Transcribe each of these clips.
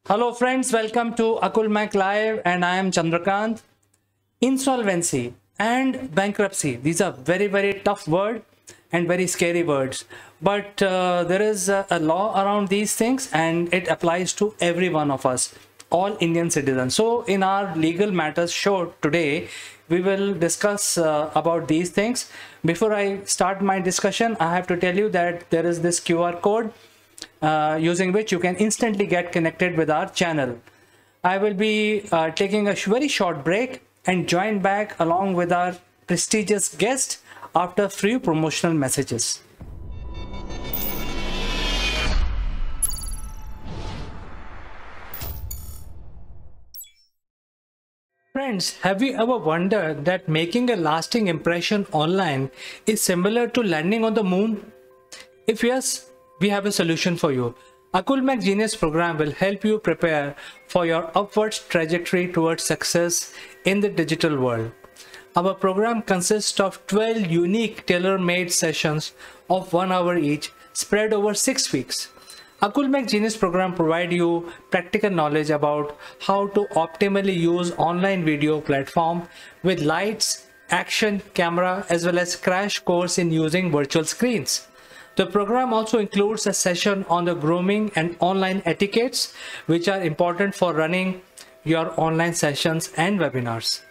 Hello friends, welcome to Akul Mac Live and I am Chandrakant. Insolvency and bankruptcy, these are very tough words and very scary words. But there is a law around these things and it applies to every one of us, all Indian citizens. So in our legal matters show today, we will discuss about these things. Before I start my discussion, I have to tell you that there is this QR code using which you can instantly get connected with our channel. I will be taking a very short break and join back along with our prestigious guest after few promotional messages. Friends, have you ever wondered that making a lasting impression online is similar to landing on the moon? If yes, we have a solution for you. Akul Mac Genius program will help you prepare for your upwards trajectory towards success in the digital world. Our program consists of 12 unique tailor-made sessions of 1 hour each spread over 6 weeks. Akul Mac Genius program provide you practical knowledge about how to optimally use online video platform with lights, action, camera as well as crash course in using virtual screens. The program also includes a session on the grooming and online etiquettes, which are important for running your online sessions and webinars.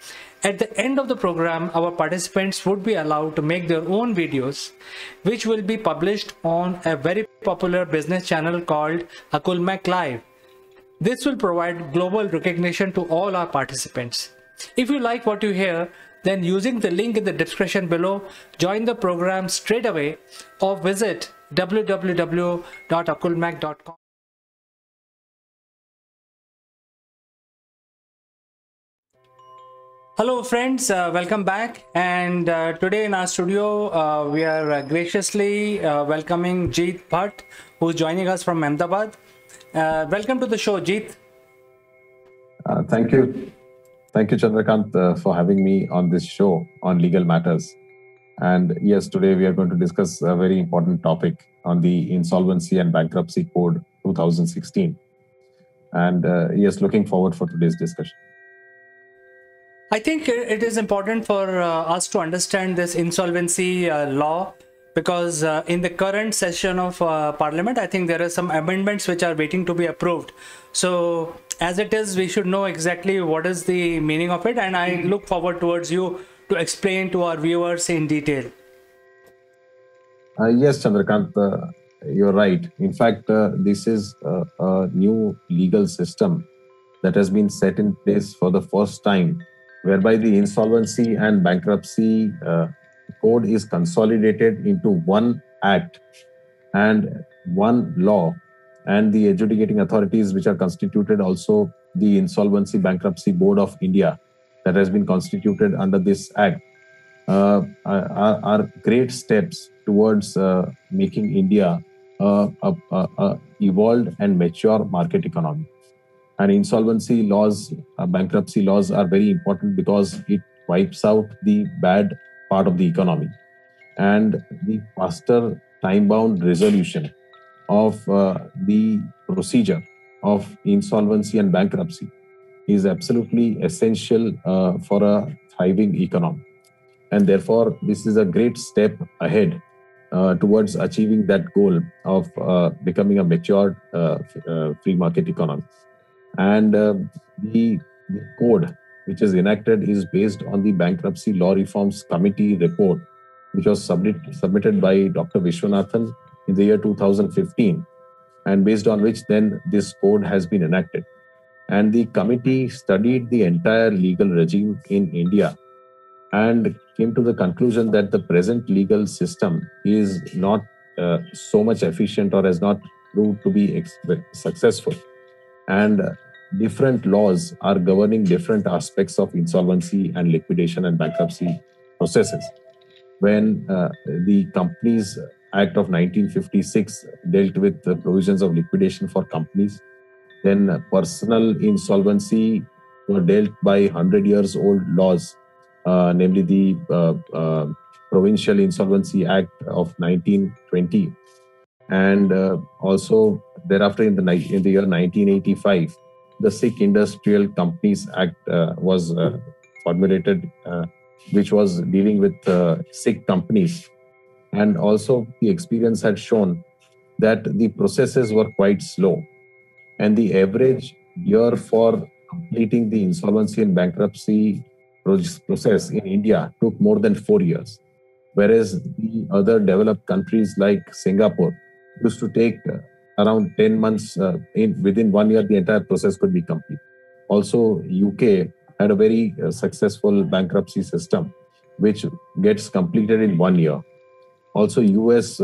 At the end of the program, our participants would be allowed to make their own videos, which will be published on a very popular business channel called Akul Mac Live. This will provide global recognition to all our participants. If you like what you hear, then using the link in the description below, join the program straight away or visit www.akulmac.com. Hello friends, welcome back, and today in our studio we are graciously welcoming Jeet Bhatt, who is joining us from Ahmedabad. Welcome to the show, Jeet. Thank you. Thank you, Chandrakant, for having me on this show on legal matters. And yes, today we are going to discuss a very important topic on the Insolvency and Bankruptcy Code 2016. And yes, looking forward for today's discussion. I think it is important for us to understand this insolvency law because in the current session of Parliament, I think there are some amendments which are waiting to be approved. So as it is, we should know exactly what is the meaning of it, and I look forward towards you to explain to our viewers in detail. Yes, Chandrakant, you're right. In fact, this is a new legal system that has been set in place for the first time, whereby the insolvency and bankruptcy code is consolidated into one act and one law, and the adjudicating authorities which are constituted also the Insolvency Bankruptcy Board of India that has been constituted under this act are great steps towards making India a evolved and mature market economy. And insolvency laws, bankruptcy laws are very important because it wipes out the bad part of the economy. And the faster time-bound resolution of the procedure of insolvency and bankruptcy is absolutely essential for a thriving economy. And therefore, this is a great step ahead towards achieving that goal of becoming a matured free market economy. And the code which is enacted is based on the Bankruptcy Law Reforms Committee report, which was submitted by Dr. Vishwanathan in the year 2015, and based on which then this code has been enacted. And the committee studied the entire legal regime in India and came to the conclusion that the present legal system is not so much efficient or has not proved to be successful. And different laws are governing different aspects of insolvency and liquidation and bankruptcy processes. When the Companies Act of 1956 dealt with the provisions of liquidation for companies, then personal insolvency were dealt by 100 years old laws, namely the Provincial Insolvency Act of 1920 And also thereafter, in the year 1985, the Sikh Industrial Companies Act was formulated, which was dealing with Sikh companies. And also the experience had shown that the processes were quite slow, and the average year for completing the insolvency and bankruptcy process in India took more than 4 years, whereas the other developed countries like Singapore used to take around 10 months. Within 1 year, the entire process could be complete. Also, UK had a very successful bankruptcy system, which gets completed in 1 year. Also, US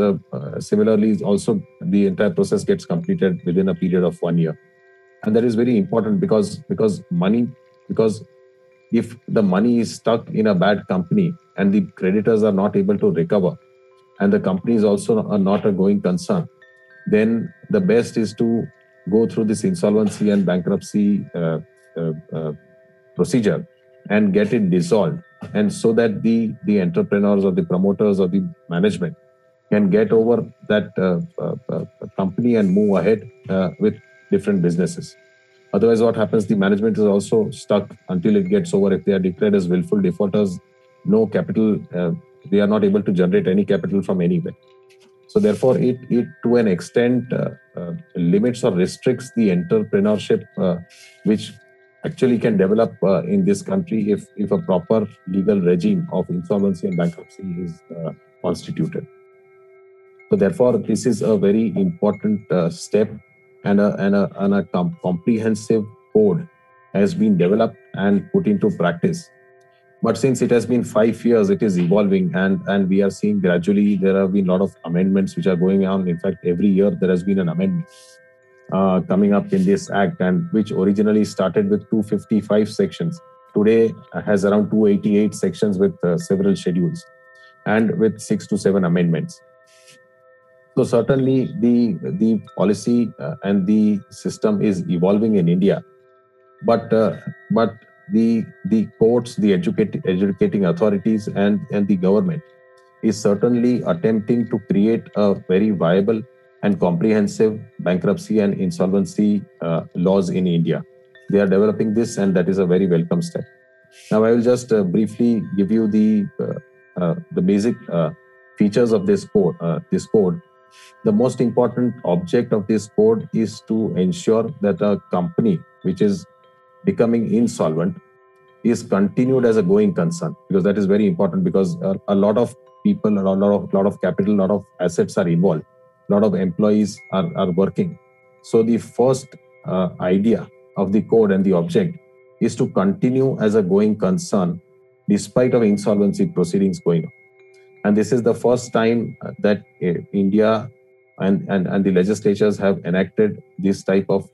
similarly, also the entire process gets completed within a period of 1 year, and that is very important because if the money is stuck in a bad company and the creditors are not able to recover, and the company is also not a going concern, then the best is to go through this insolvency and bankruptcy procedure and get it dissolved, and so that the entrepreneurs or the promoters or the management can get over that company and move ahead with different businesses. Otherwise, what happens? The management is also stuck until it gets over. If they are declared as willful defaulters, no capital, they are not able to generate any capital from anywhere. So therefore, it to an extent limits or restricts the entrepreneurship, which actually can develop in this country if a proper legal regime of insolvency and bankruptcy is constituted. So therefore, this is a very important step, and a comprehensive code has been developed and put into practice. But since it has been 5 years, it is evolving, and we are seeing gradually there have been a lot of amendments which are going on. In fact, every year there has been an amendment coming up in this act, and which originally started with 255 sections. Today has around 288 sections with several schedules, and with 6 to 7 amendments. So certainly the policy and the system is evolving in India, but the courts, the educating authorities, and the government is certainly attempting to create a very viable and comprehensive bankruptcy and insolvency laws in India. They are developing this, and that is a very welcome step. Now, I will just briefly give you the basic features of this code. The most important object of this code is to ensure that a company which is becoming insolvent is continued as a going concern, because that is very important, because a lot of people, a lot of capital, a lot of assets are involved, a lot of employees are working. So the first idea of the code and the object is to continue as a going concern despite of insolvency proceedings going on. And this is the first time that India and the legislatures have enacted this type of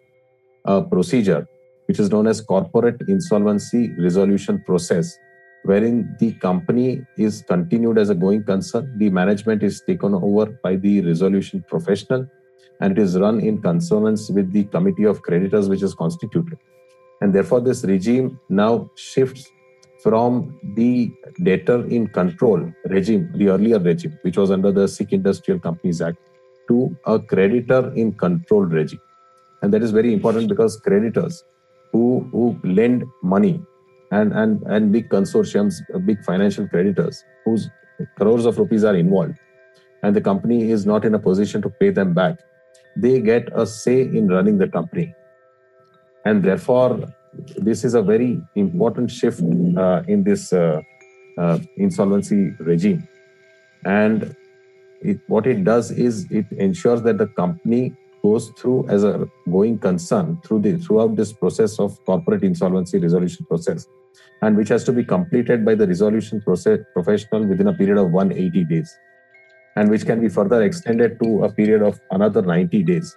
procedure, which is known as corporate insolvency resolution process, wherein the company is continued as a going concern, the management is taken over by the resolution professional, and it is run in consonance with the committee of creditors which is constituted. And therefore, this regime now shifts from the debtor in control regime, the earlier regime, which was under the Sikh Industrial Companies Act, to a creditor in control regime. And that is very important, because creditors who lend money and big consortiums, big financial creditors whose crores of rupees are involved, and the company is not in a position to pay them back, they get a say in running the company. And therefore, this is a very important shift in this insolvency regime. And what it does is it ensures that the company goes through as a going concern throughout this process of corporate insolvency resolution process, and which has to be completed by the resolution process professional within a period of 180 days, and which can be further extended to a period of another 90 days.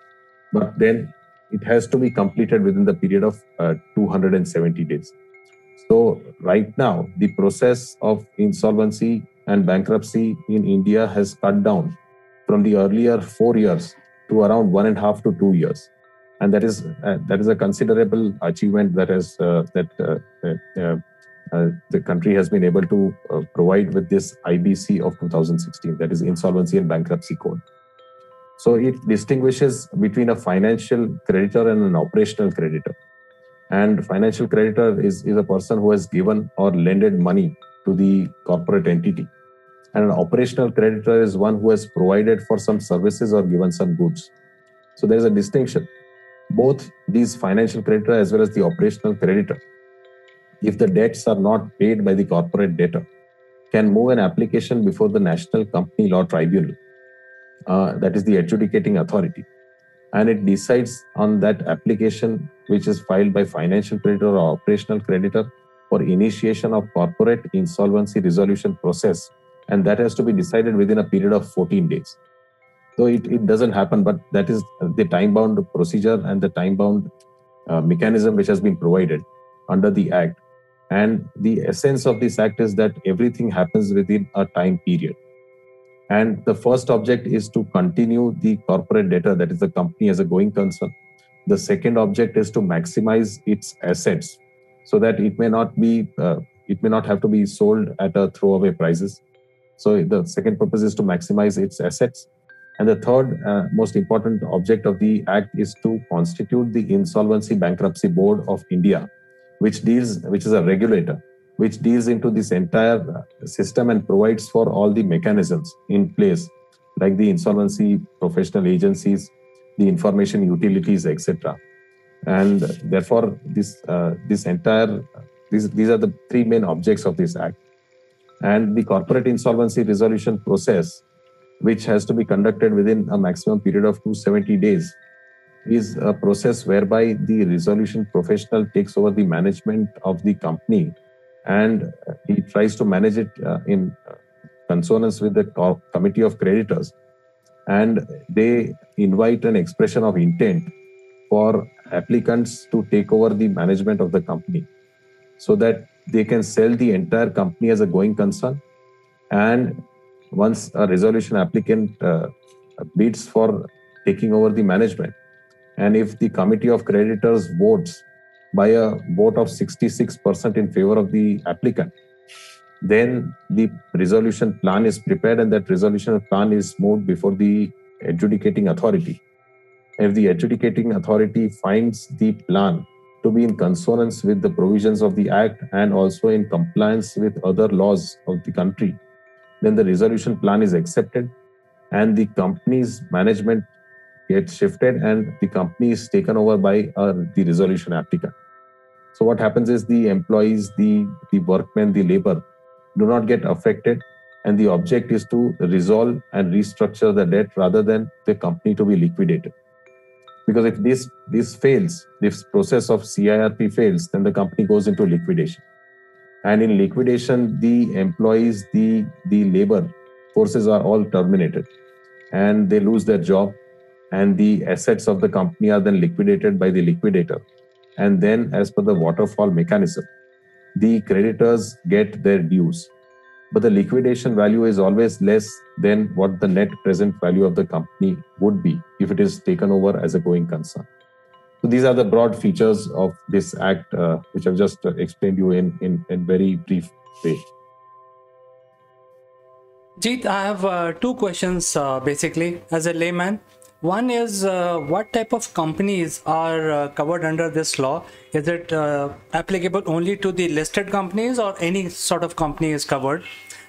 But then it has to be completed within the period of 270 days. So right now, the process of insolvency and bankruptcy in India has cut down from the earlier 4 years to around 1.5 to 2 years, and that is a considerable achievement that has the country has been able to provide with this IBC of 2016, that is Insolvency and Bankruptcy Code. So it distinguishes between a financial creditor and an operational creditor. And financial creditor is a person who has given or lended money to the corporate entity. And an operational creditor is one who has provided for some services or given some goods. So there's a distinction. Both these financial creditor as well as the operational creditor, if the debts are not paid by the corporate debtor, can move an application before the National Company Law Tribunal, that is the adjudicating authority, and it decides on that application which is filed by financial creditor or operational creditor for initiation of corporate insolvency resolution process, and that has to be decided within a period of 14 days. So it doesn't happen, but that is the time-bound procedure and the time-bound mechanism which has been provided under the Act. And the essence of this Act is that everything happens within a time period. And the first object is to continue the corporate debtor, that is the company, as a going concern. The second object is to maximize its assets so that it may not have to be sold at a throwaway prices. So the second purpose is to maximize its assets. And the third most important object of the Act is to constitute the Insolvency Bankruptcy Board of India, which is a regulator, which deals into this entire system and provides for all the mechanisms in place, like the insolvency professional agencies, the information utilities, etc. And therefore, these are the three main objects of this Act. And the corporate insolvency resolution process, which has to be conducted within a maximum period of 270 days, is a process whereby the resolution professional takes over the management of the company, and he tries to manage it in consonance with the committee of creditors, and they invite an expression of intent for applicants to take over the management of the company so that they can sell the entire company as a going concern. And once a resolution applicant bids for taking over the management, and if the committee of creditors votes by a vote of 66% in favor of the applicant, then the resolution plan is prepared and that resolution plan is moved before the adjudicating authority. If the adjudicating authority finds the plan to be in consonance with the provisions of the Act and also in compliance with other laws of the country, then the resolution plan is accepted and the company's management gets shifted and the company is taken over by the resolution applicant. So what happens is the employees, the workmen, the labor do not get affected, and the object is to resolve and restructure the debt rather than the company to be liquidated. Because if this fails, this process of CIRP fails, then the company goes into liquidation. And in liquidation, the employees, the labor forces are all terminated and they lose their job, and the assets of the company are then liquidated by the liquidator. And then, as per the waterfall mechanism, the creditors get their dues. But the liquidation value is always less than what the net present value of the company would be if it is taken over as a going concern. So these are the broad features of this Act, which I've just explained you in very brief way. Jeet, I have two questions basically as a layman. One is what type of companies are covered under this law? Is it applicable only to the listed companies or any sort of company is covered?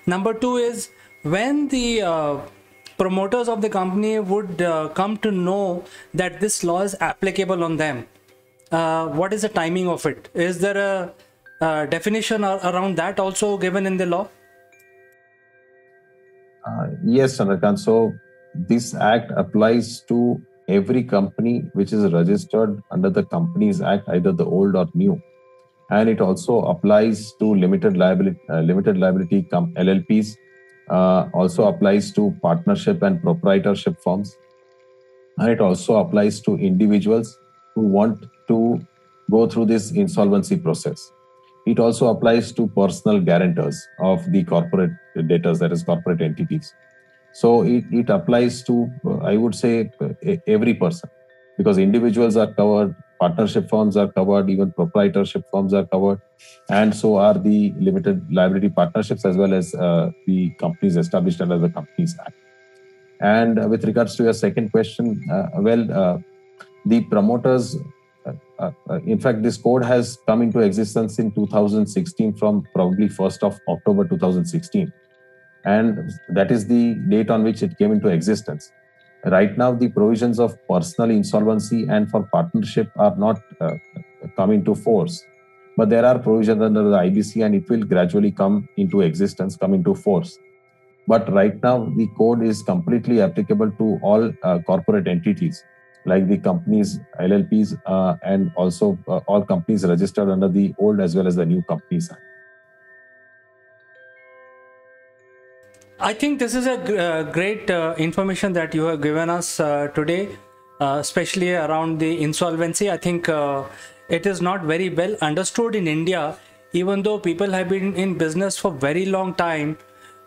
Number two is when the promoters of the company would come to know that this law is applicable on them, what is the timing of it? Is there a definition around that also given in the law? Yes, Chandrakant. So this Act applies to every company which is registered under the Companies Act, either the old or new. And it also applies to limited liability LLPs, also applies to partnership and proprietorship firms. And it also applies to individuals who want to go through this insolvency process. It also applies to personal guarantors of the corporate debtors, that is corporate entities. So it applies to, I would say, every person, because individuals are covered, partnership firms are covered, even proprietorship firms are covered, and so are the limited liability partnerships as well as the companies established under the Companies Act. And with regards to your second question, the promoters, in fact, this code has come into existence in 2016 from probably 1st of October 2016. And that is the date on which it came into existence. Right now, the provisions of personal insolvency and for partnership are not come into force. But there are provisions under the IBC and it will gradually come into existence, come into force. But right now, the code is completely applicable to all corporate entities, like the companies, LLPs, and also all companies registered under the old as well as the new Companies Act. I think this is a great information that you have given us today, especially around the insolvency. I think it is not very well understood in India, even though people have been in business for very long time.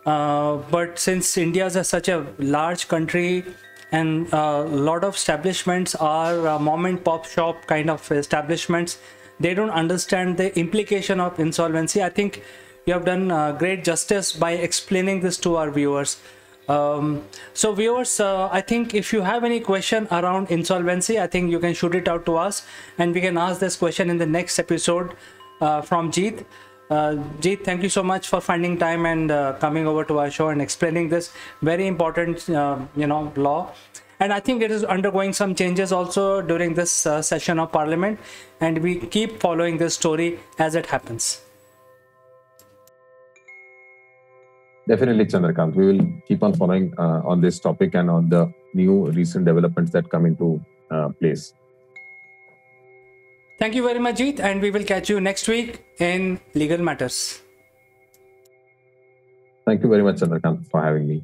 But since India is such a large country and a lot of establishments are mom and pop shop kind of establishments, they don't understand the implication of insolvency. I think you have done great justice by explaining this to our viewers. So viewers, I think if you have any question around insolvency, I think you can shoot it out to us and we can ask this question in the next episode from Jeet. Jeet, thank you so much for finding time and coming over to our show and explaining this very important, law. And I think it is undergoing some changes also during this session of Parliament, and we keep following this story as it happens. Definitely, Chandrakant. We will keep on following on this topic and on the new recent developments that come into place. Thank you very much, Jeet, and we will catch you next week in Legal Matters. Thank you very much, Chandrakant, for having me.